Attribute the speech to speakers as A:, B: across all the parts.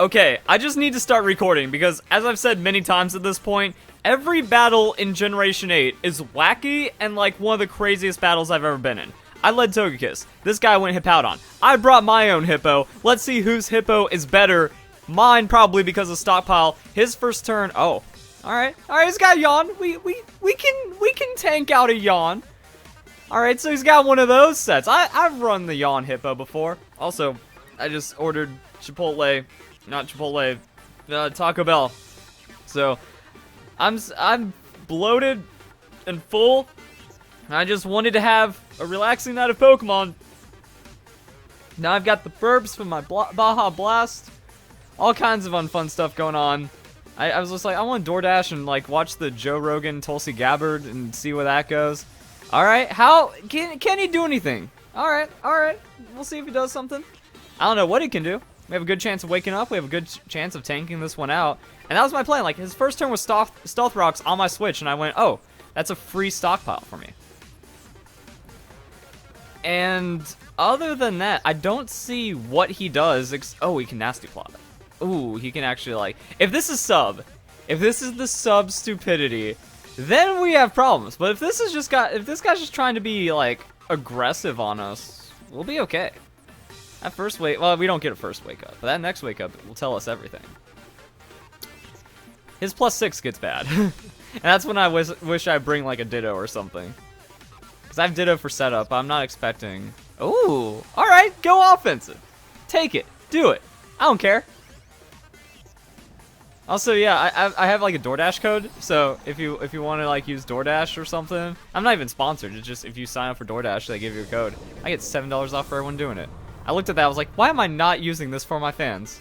A: Okay, I just need to start recording because, as I've said many times at this point, every battle in Generation 8 is wacky and like one of the craziest battles I've ever been in. I led Togekiss. This guy went Hippowdon. I brought my own Hippo. Let's see whose Hippo is better. Mine probably because of stockpile. His first turn. Oh, all right, he's got a yawn. We can tank out a yawn. All right, so he's got one of those sets. I've run the yawn Hippo before. Also, I just ordered Chipotle, not Chipotle, Taco Bell. So I'm bloated and full. I just wanted to have a relaxing night of Pokemon. Now I've got the burps from my Baja Blast. All kinds of unfun stuff going on. I was just like, I want to DoorDash and like watch the Joe Rogan Tulsi Gabbard and see where that goes. All right, how can he do anything? All right, we'll see if he does something. I don't know what he can do. We have a good chance of waking up. We have a good chance of tanking this one out. And that was my plan. Like his first turn was Stealth Rocks on my Switch, and I went, oh, that's a free stockpile for me. And other than that, I don't see what he does. Oh, he can Nasty Plot. Ooh, he can actually like, if this is the sub stupidity, then we have problems. But if this guy's just trying to be like aggressive on us, we'll be okay. That first wake, well, we don't get a first wake up, but that next wake up will tell us everything. His +6 gets bad, and that's when I wish I bring like a Ditto or something. Cause I have Ditto for setup. I'm not expecting. Ooh, all right, go offensive, take it, do it. I don't care. Also, yeah, I have like a DoorDash code, so if you want to like use DoorDash or something, I'm not even sponsored. It's just if you sign up for DoorDash, they give you a code. I get $7 off for everyone doing it. I looked at that, I was like, why am I not using this for my fans?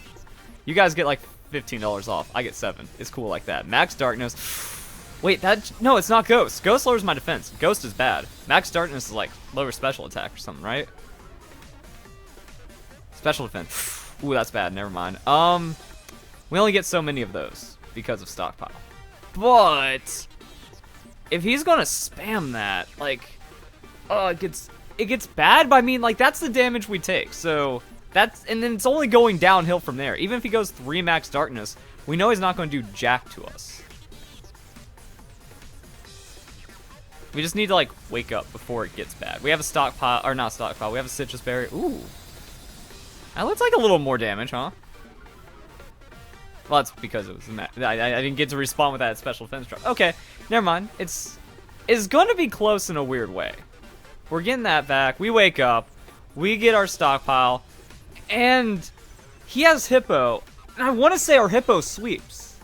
A: You guys get like $15 off. I get 7. It's cool like that. Max Darkness. Wait, no, it's not Ghost. Ghost lowers my defense. Ghost is bad. Max Darkness is like lower special attack or something, right? Special defense. Ooh, that's bad. Never mind. We only get so many of those because of stockpile. But if he's gonna spam that, like, oh, it gets bad. But I mean, like, that's the damage we take. So and then it's only going downhill from there. Even if he goes 3 Max Darkness, we know he's not going to do jack to us. We just need to like wake up before it gets bad. We have a stockpile, or not stockpile. We have a Citrus Berry. Ooh, that looks like a little more damage, huh? Well, that's because it was I didn't get to respawn with that special defense drop. Okay, never mind. It's going to be close in a weird way. We're getting that back. We wake up. We get our stockpile. And he has Hippo. And I want to say our Hippo sweeps.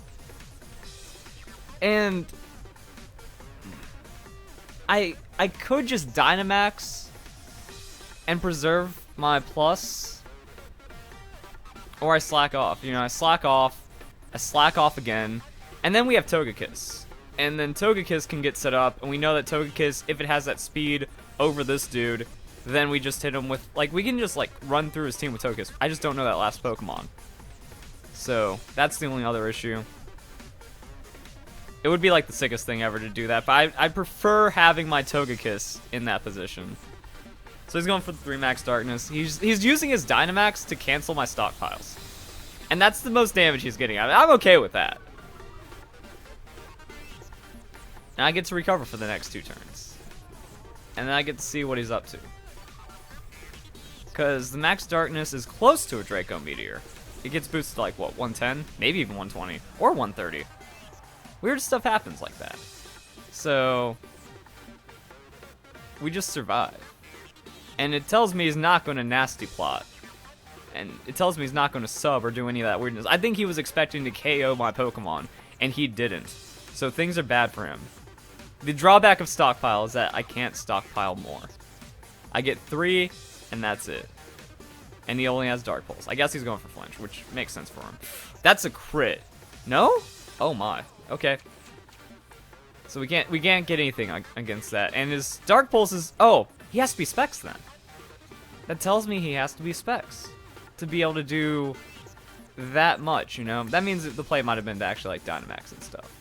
A: And I could just Dynamax and preserve my plus. Or I slack off. You know, I slack off again, and then we have Togekiss. And then Togekiss can get set up, and we know that Togekiss, if it has that speed over this dude, then we just hit him with, like, we can just, like, run through his team with Togekiss. I just don't know that last Pokemon. So, that's the only other issue. It would be, like, the sickest thing ever to do that, but I prefer having my Togekiss in that position. So he's going for the 3 Max Darkness. He's using his Dynamax to cancel my stockpiles. And that's the most damage he's getting. I'm okay with that. And I get to recover for the next 2 turns. And then I get to see what he's up to. Because the Max Darkness is close to a Draco Meteor. It gets boosted to like, what, 110? Maybe even 120. Or 130. Weird stuff happens like that. So we just survive. And it tells me he's not going to Nasty Plot. And it tells me he's not going to sub or do any of that weirdness. I think he was expecting to KO my Pokemon, and he didn't. So things are bad for him. The drawback of stockpile is that I can't stockpile more. I get 3, and that's it. And he only has Dark Pulse. I guess he's going for Flinch, which makes sense for him. That's a crit. No? Oh my. Okay. So we can't get anything against that. And his Dark Pulse is... Oh, he has to be Specs then. That tells me he has to be Specs to be able to do that much, you know? That means that the play might have been to actually like Dynamax and stuff.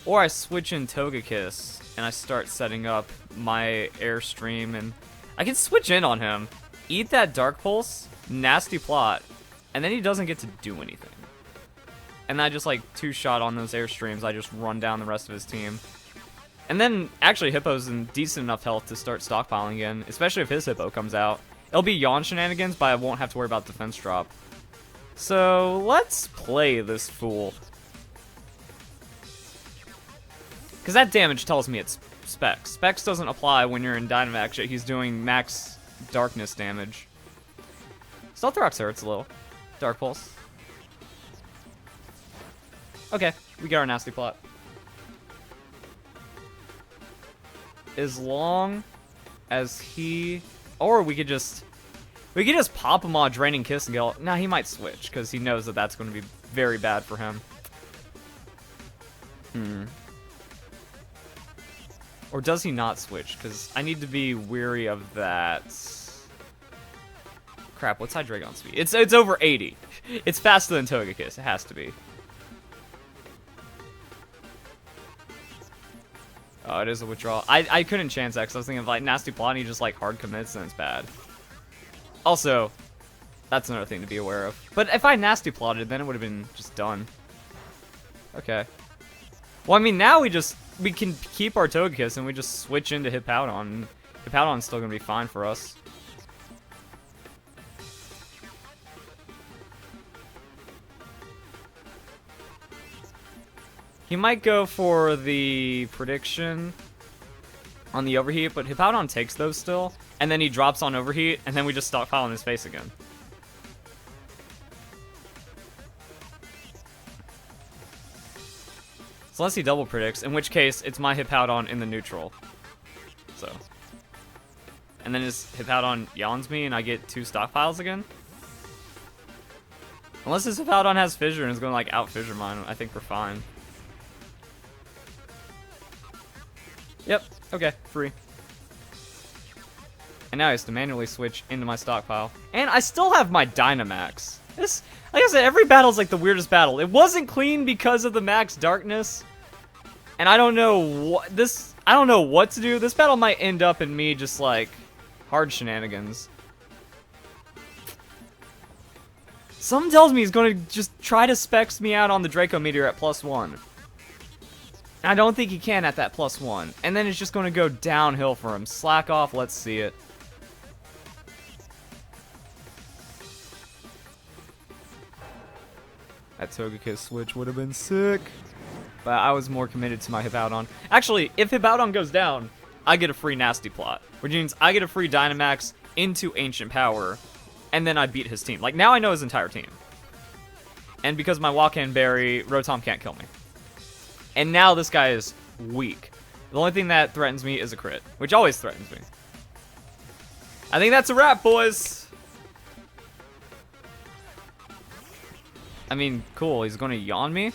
A: Or I switch in Togekiss and I start setting up my Airstream, and I can switch in on him, eat that Dark Pulse, Nasty Plot, And then he doesn't get to do anything. And I just like two-shot on those airstreams, I just run down the rest of his team. And then, actually, Hippo's in decent enough health to start stockpiling again, especially if his Hippo comes out. It'll be yawn shenanigans, but I won't have to worry about defense drop. So, let's play this fool. Because that damage tells me it's Specs. Specs doesn't apply when you're in Dynamax, yet he's doing max darkness damage. Stealth Rocks hurts a little. Dark Pulse. Okay, we get our nasty plot. As long as he... Or we could just pop him on Draining Kiss and go... Nah, he might switch, because he knows that that's going to be very bad for him. Or does he not switch? Because I need to be weary of that. Crap, what's Hydreigon speed? It's over 80. It's faster than Togekiss. It has to be. Oh, it is a withdrawal. I couldn't chance that because I was thinking of like Nasty Plot and he just like hard commits and it's bad. Also, that's another thing to be aware of. But if I Nasty Plotted, then it would have been just done. Okay. Well, I mean, now we can keep our Togekiss and we just switch into Hippowdon. Hippowdon's still going to be fine for us. He might go for the prediction on the overheat, but Hippowdon takes those still, and then he drops on overheat, and then we just stockpile in his face again. So unless he double predicts, in which case it's my Hippowdon in the neutral. So. And then his Hippowdon yawns me and I get 2 stockpiles again. Unless his Hippowdon has Fissure and is going to like out Fissure mine, I think we're fine. Yep, okay, free. And now he has to manually switch into my stockpile. And I still have my Dynamax. This, like I said, every battle's like the weirdest battle. It wasn't clean because of the max darkness. And I don't know what to do. This battle might end up in me just like hard shenanigans. Something tells me he's going to just try to specs me out on the Draco Meteor at +1. I don't think he can at that +1. And then it's just going to go downhill for him. Slack off, let's see it. That Togekiss switch would have been sick. But I was more committed to my Hippowdon. Actually, if Hippowdon goes down, I get a free Nasty Plot. Which means I get a free Dynamax into Ancient Power. And then I beat his team. Like, now I know his entire team. And because my Walk-In Berry, Rotom can't kill me. And now this guy is weak. The only thing that threatens me is a crit, which always threatens me. I think that's a wrap, boys. I mean, cool. He's going to yawn me.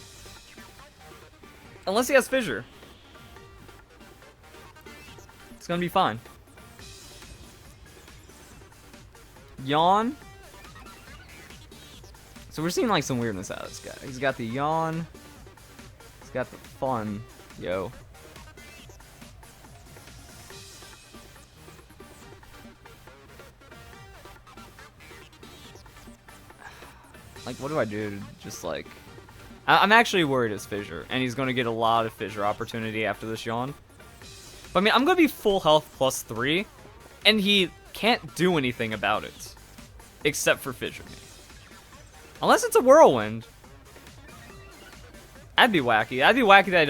A: Unless he has Fissure. It's going to be fine. Yawn. So we're seeing like some weirdness out of this guy. He's got the yawn. Got the fun, yo. Like, what do I do to just like... I'm actually worried it's Fissure, and he's going to get a lot of Fissure opportunity after this yawn. But I mean, I'm going to be full health +3, and he can't do anything about it. Except for Fissure me. Unless it's a Whirlwind. That'd be wacky. That'd be wacky that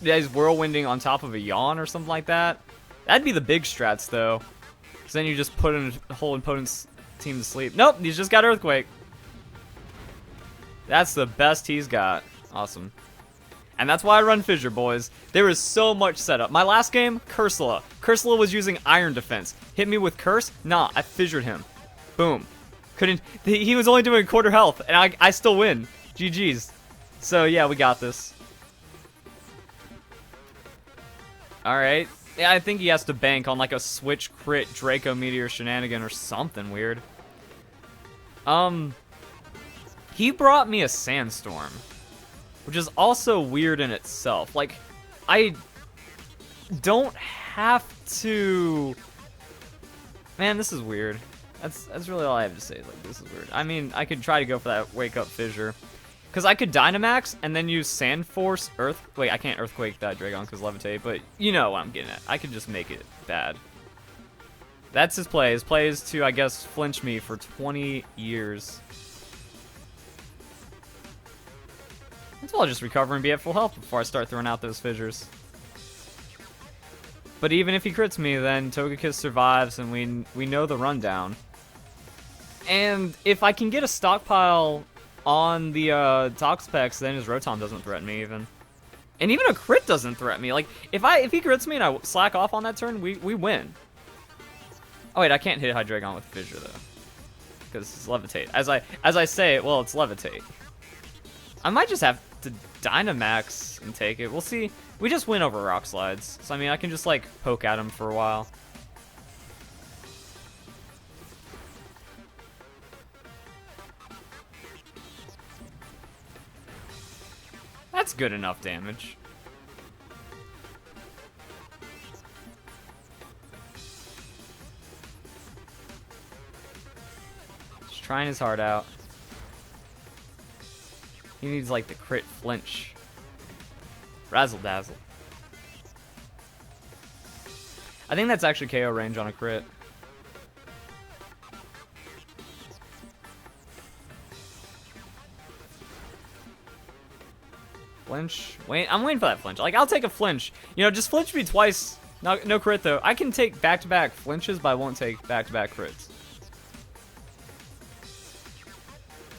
A: he's whirlwinding on top of a yawn or something like that. That'd be the big strats, though. Because then you just put a whole opponent's team to sleep. Nope, he's just got Earthquake. That's the best he's got. Awesome. And that's why I run Fissure, boys. There is so much setup. My last game, Cursula. Cursula was using Iron Defense. Hit me with Curse? Nah, I fissured him. Boom. He was only doing 1/4 health, and I still win. GG's. So, yeah, we got this. Alright. Yeah, I think he has to bank on, like, a switch crit Draco Meteor shenanigan or something weird. He brought me a Sandstorm, which is also weird in itself. Like, I don't have to... Man, this is weird. That's really all I have to say. Like, this is weird. I mean, I could try to go for that wake up fissure. Because I could Dynamax and then use Sand Force, Wait, I can't Earthquake that Dragon because Levitate, but you know what I'm getting at. I could just make it bad. That's his play. His play is to, I guess, flinch me for 20 years. That's well, I'll just recover and be at full health before I start throwing out those fissures. But even if he crits me, then Togekiss survives and we know the rundown. And if I can get a stockpile on the Toxapex, then his Rotom doesn't threaten me even. And even a crit doesn't threaten me. Like, if he crits me and I slack off on that turn, we win. Oh wait, I can't hit Hydreigon with Fissure though. Because it's Levitate. As I say it, well, it's Levitate. I might just have to Dynamax and take it. We'll see. We just win over Rock Slides. So I mean, I can just like poke at him for a while. That's good enough damage. Just trying his heart out. He needs like the crit flinch. Razzle dazzle. I think that's actually KO range on a crit. Flinch. Wait, I'm waiting for that flinch. Like, I'll take a flinch. You know, just flinch me twice. No crit, though. I can take back-to-back flinches, but I won't take back-to-back crits.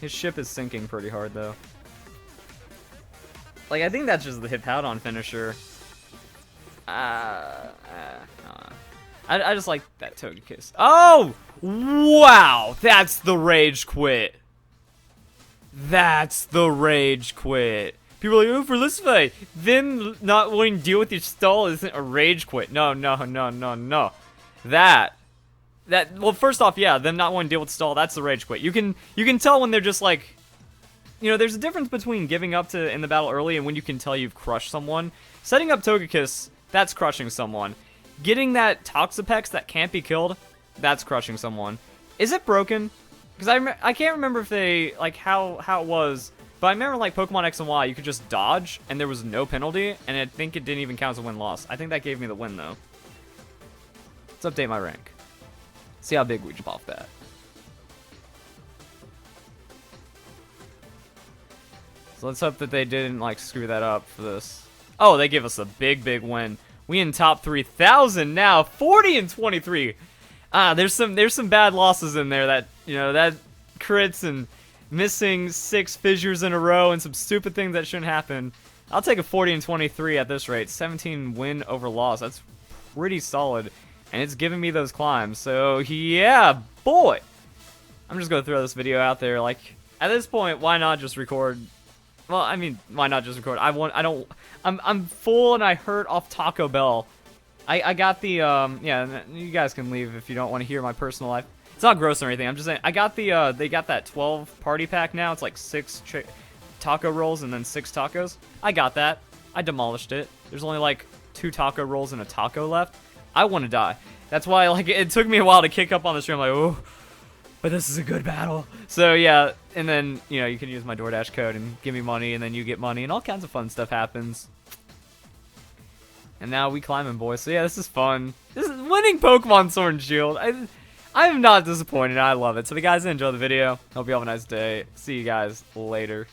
A: His ship is sinking pretty hard, though. Like, I think that's just the Hippowdon finisher. I just like that Togekiss. Oh! Wow! That's the rage quit. That's the rage quit. People are like, oh, Verlisify. Them not wanting to deal with your stall isn't a rage quit. No. Well, first off, yeah, them not wanting to deal with stall, that's the rage quit. You can tell when they're just like, you know, there's a difference between giving up in the battle early and when you can tell you've crushed someone. Setting up Togekiss, that's crushing someone. Getting that Toxapex that can't be killed, that's crushing someone. Is it broken? Because I can't remember if they, like, how it was. But I remember, like, Pokemon X and Y, you could just dodge, and there was no penalty, and I think it didn't even count as a win-loss. I think that gave me the win, though. Let's update my rank. See how big we jump off that. So let's hope that they didn't, like, screw that up for this. Oh, they give us a big win. We in top 3,000 now, 40 and 23. There's some bad losses in there that, you know, that crits and missing 6 fissures in a row and some stupid things that shouldn't happen. I'll take a 40 and 23 at this rate. 17 win over loss. That's pretty solid. And it's giving me those climbs. So, yeah, boy. I'm just going to throw this video out there. Like, at this point, why not just record? Well, I mean, why not just record? I'm full and I hurt off Taco Bell. I got the, yeah, you guys can leave if you don't want to hear my personal life. It's not gross or anything. I'm just saying, I got the, they got that 12 party pack now. It's like 6 taco rolls and then 6 tacos. I got that. I demolished it. There's only like 2 taco rolls and a taco left. I want to die. That's why, like, it took me a while to kick up on the stream. Like, oh, but this is a good battle. So, yeah, and then, you know, you can use my DoorDash code and give me money, and then you get money, and all kinds of fun stuff happens. And now we climbing, boys. So, yeah, this is fun. This is winning Pokemon Sword and Shield. I'm not disappointed. I love it. So, the guys, enjoy the video. Hope you have a nice day. See you guys later.